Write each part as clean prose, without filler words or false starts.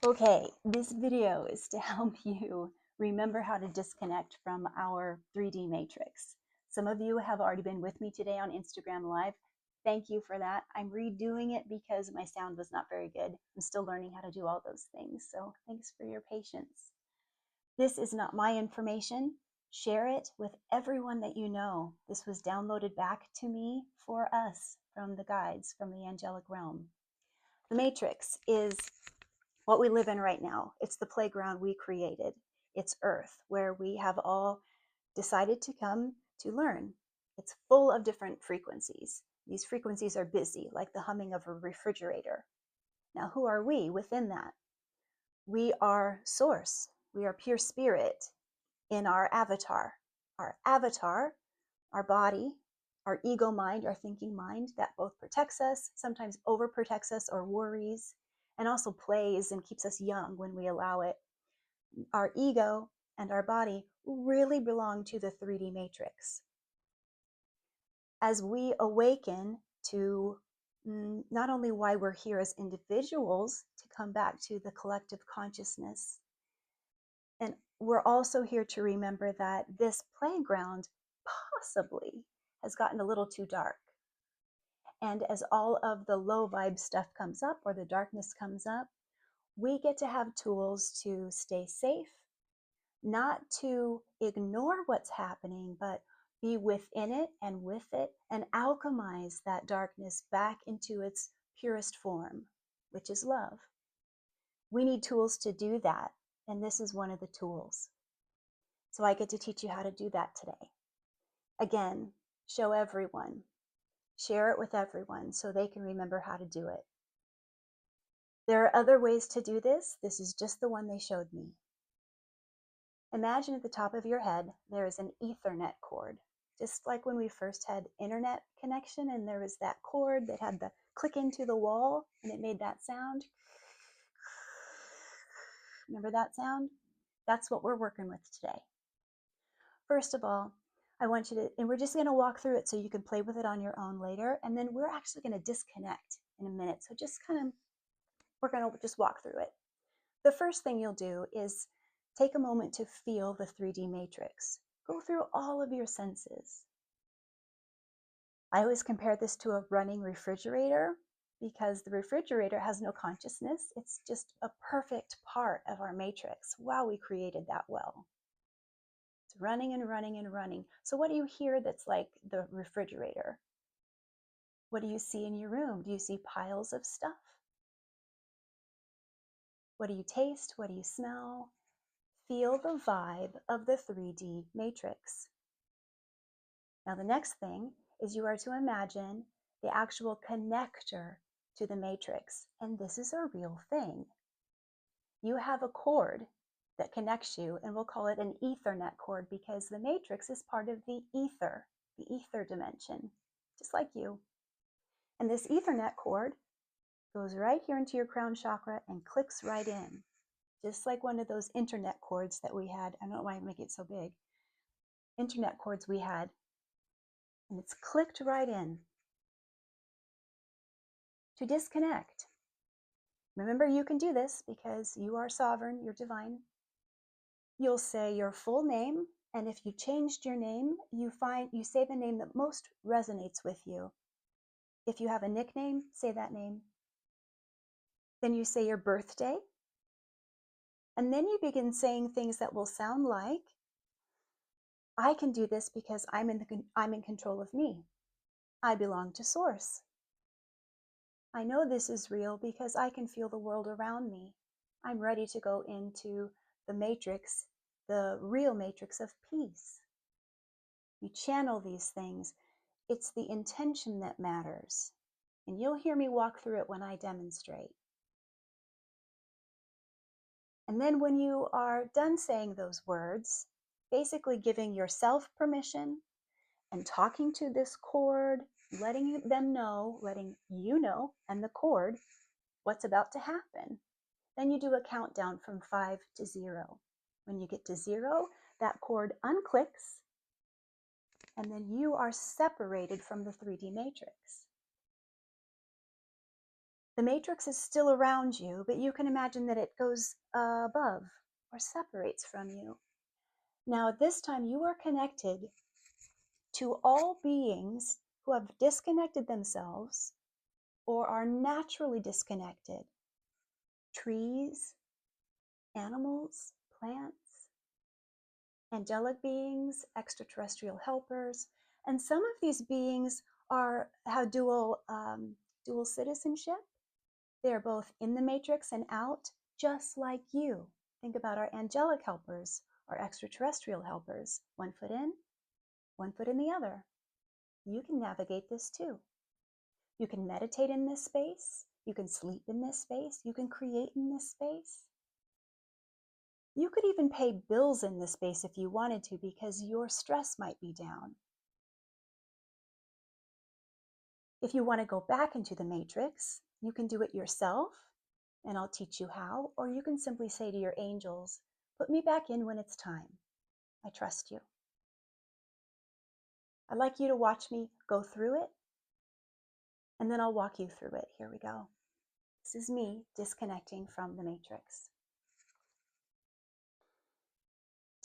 Okay, this video is to help you remember how to disconnect from our 3D matrix. Some of you have already been with me today on Instagram Live. Thank you for that. I'm redoing it because my sound was not very good. I'm still learning how to do all those things, so thanks for your patience. This is not my information. Share it with everyone that you know. This was downloaded back to me for us from the guides from the angelic realm. The matrix is what we live in right now. It's the playground we created. It's Earth, where we have all decided to come to learn. It's full of different frequencies. These frequencies are busy, like the humming of a refrigerator. Now, who are we within that? We are Source. We are pure spirit in our avatar. Our avatar, our body, our ego mind, our thinking mind, that both protects us, sometimes overprotects us or worries, and also plays and keeps us young when we allow it. Our ego and our body really belong to the 3D matrix. As we awaken to not only why we're here as individuals, to come back to the collective consciousness, and we're also here to remember that this playground possibly has gotten a little too dark. And as all of the low vibe stuff comes up or the darkness comes up, we get to have tools to stay safe, not to ignore what's happening, but be within it and with it and alchemize that darkness back into its purest form, which is love. We need tools to do that, and this is one of the tools. So I get to teach you how to do that today. Again, show everyone, share it with everyone so they can remember how to do it. There are other ways to do this. This is just the one they showed me. Imagine at the top of your head, there is an Ethernet cord. Just like when we first had internet connection and there was that cord that had the click into the wall and it made that sound. Remember that sound? That's what we're working with today. First of all, I want you to, and we're just going to walk through it so you can play with it on your own later. And then we're actually going to disconnect in a minute. So just we're going to just walk through it. The first thing you'll do is take a moment to feel the 3D matrix. Go through all of your senses. I always compare this to a running refrigerator because the refrigerator has no consciousness. It's just a perfect part of our matrix. Wow, we created that well. It's running and running and running. So what do you hear that's like the refrigerator? What do you see in your room? Do you see piles of stuff? What do you taste? What do you smell? Feel the vibe of the 3D matrix. Now the next thing is you are to imagine the actual connector to the matrix, and this is a real thing. You have a cord that connects you, and we'll call it an Ethernet cord because the matrix is part of the ether dimension, just like you. And this Ethernet cord goes right here into your crown chakra and clicks right in, just like one of those internet cords that we had. I don't know why I make it so big. Internet cords we had, and it's clicked right in. To disconnect. Remember, you can do this because you are sovereign, you're divine. You'll say your full name, and if you changed your name, you say the name that most resonates with you. If you have a nickname, say that name. Then you say your birthday, and then you begin saying things that will sound like, I can do this because I'm in control of me. I belong to Source. I know this is real because I can feel the world around me. I'm ready to go into the matrix, the real matrix of peace. You channel these things. It's the intention that matters. And you'll hear me walk through it when I demonstrate. And then when you are done saying those words, basically giving yourself permission and talking to this cord, letting them know, letting you know, and the cord, what's about to happen. Then you do a countdown from 5 to 0. When you get to 0, that cord unclicks, and then you are separated from the 3D matrix. The matrix is still around you, but you can imagine that it goes above or separates from you. Now, at this time, you are connected to all beings who have disconnected themselves or are naturally disconnected. Trees, animals, plants, angelic beings, extraterrestrial helpers, and some of these beings have dual citizenship. They're both in the matrix and out, just like you. Think about our angelic helpers, our extraterrestrial helpers. One foot in, one foot in the other. You can navigate this too. You can meditate in this space. You can sleep in this space. You can create in this space. You could even pay bills in this space if you wanted to, because your stress might be down. If you want to go back into the matrix, you can do it yourself, and I'll teach you how, or you can simply say to your angels, put me back in when it's time. I trust you. I'd like you to watch me go through it, and then I'll walk you through it. Here we go. This is me disconnecting from the matrix.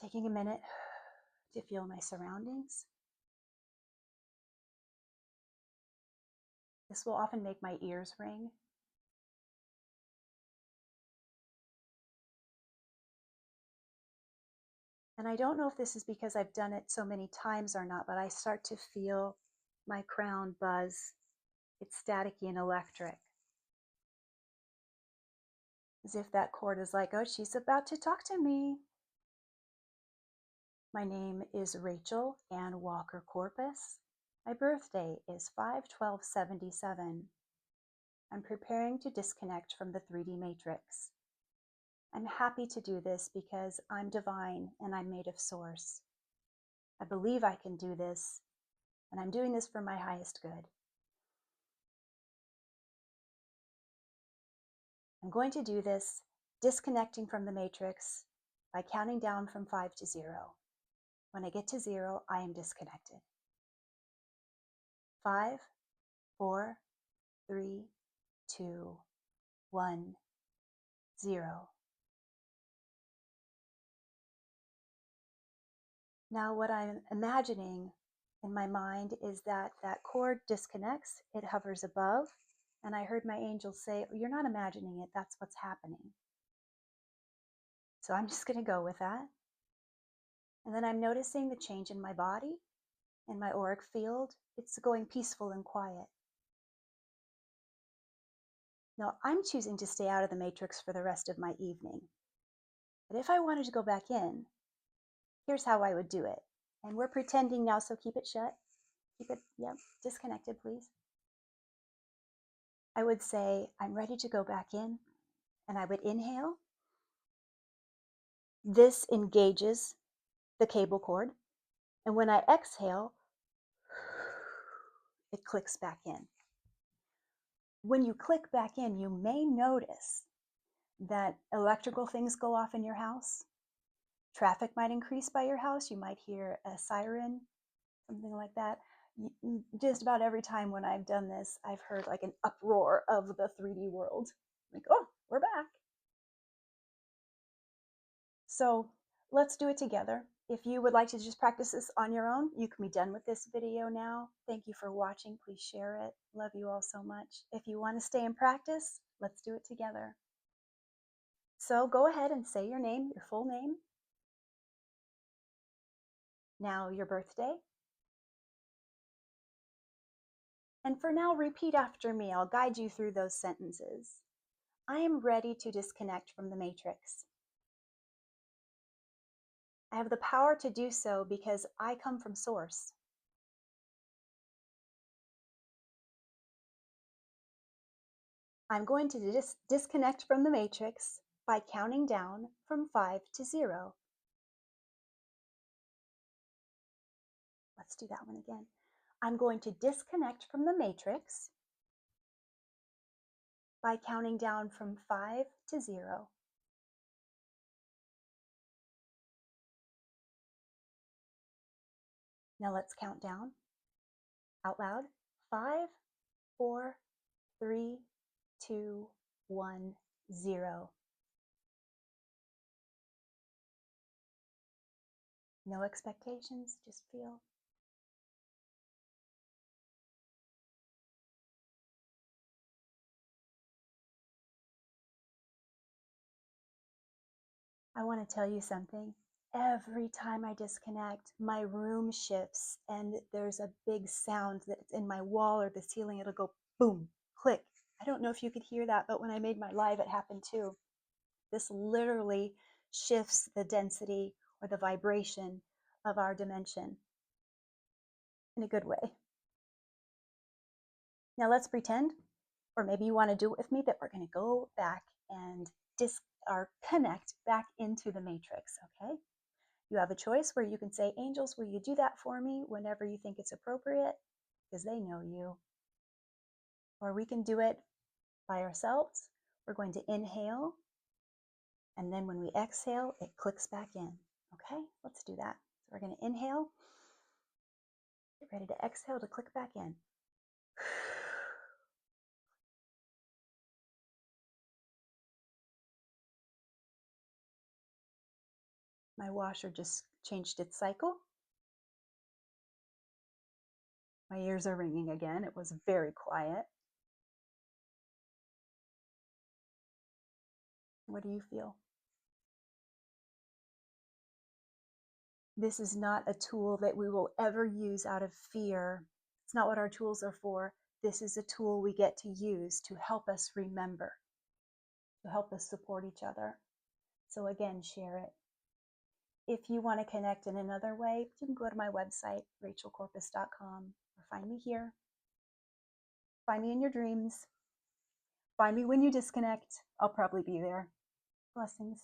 Taking a minute to feel my surroundings. This will often make my ears ring. And I don't know if this is because I've done it so many times or not, but I start to feel my crown buzz. It's staticky and electric. As if that cord is like, oh, she's about to talk to me. My name is Rachel Ann Walker Corpus. My birthday is 5/12/77. I'm preparing to disconnect from the 3D matrix. I'm happy to do this because I'm divine and I'm made of source. I believe I can do this, and I'm doing this for my highest good. I'm going to do this disconnecting from the matrix by counting down from 5 to 0. When I get to 0, I am disconnected. 5, 4, 3, 2, 1, 0. Now what I'm imagining in my mind is that that cord disconnects, it hovers above, and I heard my angel say, oh, you're not imagining it, that's what's happening. So I'm just going to go with that. And then I'm noticing the change in my body, in my auric field. It's going peaceful and quiet. Now I'm choosing to stay out of the matrix for the rest of my evening. But if I wanted to go back in, here's how I would do it. And we're pretending now, so keep it shut. Keep it, disconnected, please. I would say, I'm ready to go back in, and I would inhale. This engages the cable cord, and when I exhale, it clicks back in. When you click back in, you may notice that electrical things go off in your house. Traffic might increase by your house. You might hear a siren, something like that. Just about every time when I've done this, I've heard like an uproar of the 3D world. Like, oh, we're back. So let's do it together. If you would like to just practice this on your own, you can be done with this video now. Thank you for watching. Please share it. Love you all so much. If you want to stay and practice, let's do it together. So go ahead and say your name, your full name. Now your birthday. And for now, repeat after me. I'll guide you through those sentences. I am ready to disconnect from the matrix. I have the power to do so because I come from source. I'm going to disconnect from the matrix by counting down from 5 to 0. Let's do that one again. I'm going to disconnect from the matrix by counting down from 5 to 0. Now let's count down out loud. 5, 4, 3, 2, 1, 0. No expectations, just feel. I want to tell you something. Every time I disconnect, my room shifts and there's a big sound that's in my wall or the ceiling. It'll go boom, click. I don't know if you could hear that, but when I made my live, it happened too. This literally shifts the density or the vibration of our dimension in a good way. Now let's pretend, or maybe you want to do it with me, that we're going to go back and connect back into the matrix, okay? You have a choice where you can say, angels, will you do that for me whenever you think it's appropriate? Because they know you. Or we can do it by ourselves. We're going to inhale. And then when we exhale, it clicks back in. Okay, let's do that. So we're going to inhale. Get ready to exhale to click back in. My washer just changed its cycle. My ears are ringing again. It was very quiet. What do you feel? This is not a tool that we will ever use out of fear. It's not what our tools are for. This is a tool we get to use to help us remember, to help us support each other. So again, share it. If you want to connect in another way, you can go to my website, rachelcorpus.com, or find me here. Find me in your dreams. Find me when you disconnect. I'll probably be there. Blessings.